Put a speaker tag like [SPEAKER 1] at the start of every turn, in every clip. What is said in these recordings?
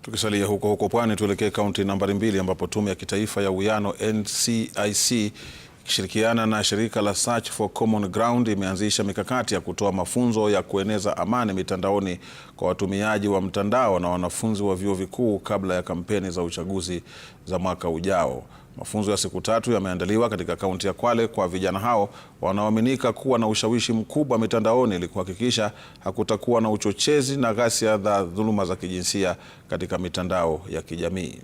[SPEAKER 1] Tukisalia huko pwani, tuelekee kaunti nambari 2 ambapo Tume ya Kitaifa ya Uwiano NCIC ikishirikiana na shirika la Search for Common Ground imeanzisha mikakati ya kutoa mafunzo ya kueneza amani mitandaoni kwa watumiaji wa mtandao na wanafunzi wa vyuo vikuu kabla ya kampeni za uchaguzi za mwaka ujao. Mafunzo ya siku 3 yameandaliwa katika kaunti ya Kwale kwa vijana hao wanaoaminika kuwa na ushawishi mkubwa mitandaoni ili kuhakikisha hakutakuwa na uchochezi na ghasia za dhuluma za kijinsia katika mitandao ya kijamii.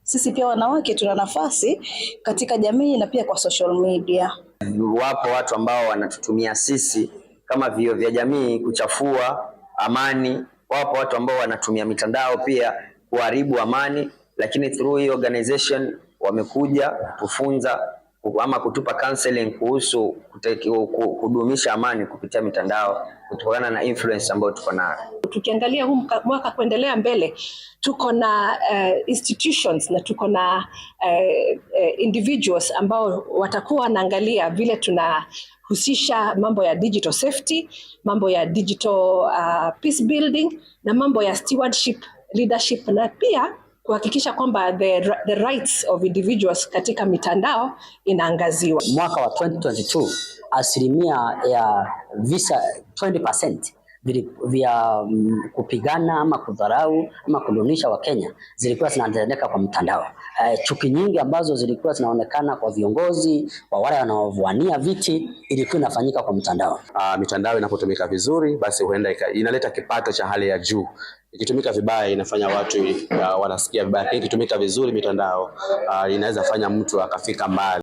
[SPEAKER 2] Sisi pia wanawake tuna nafasi katika jamii na pia kwa social media.
[SPEAKER 3] Wapo watu ambao wanatutumia sisi kama vioo vya jamii kuchafua amani. Wapo watu ambao wanatumia mitandao pia kuharibu amani, lakini through hii organization wamekuja kutufunza ama kutupa counseling kuhusu kudumisha amani kupitia mitandao kutokana na influence ambayo tuko nayo.
[SPEAKER 2] Tukiangalia huu mwaka kuendelea mbele, tuko na institutions na tuko na individuals ambao watakuwa wanaangalia vile tunahusisha mambo ya digital safety, mambo ya digital peace building na mambo ya stewardship, leadership na pia kuhakikisha kwamba the rights of individuals katika mitandao inaangaziwa.
[SPEAKER 4] Mwaka wa 2022 asilimia ya visa 20% vya kupigana ama kudharau ama kudunisha Wakenya zilikuwa zinatendeka kwa mtandao. Chuki nyingi ambazo zilikuwa zinaonekana kwa viongozi, kwa wale wanaowania viti, ilikuwa inafanyika kwa mtandao.
[SPEAKER 5] Mitandao inapotumika vizuri basi huenda inaleta kipato cha hali ya juu. Ikitumika vibaya inafanya watu wanasikia vibaya. Ikitumika vizuri mitandao inaweza fanya mtu akafika mbali.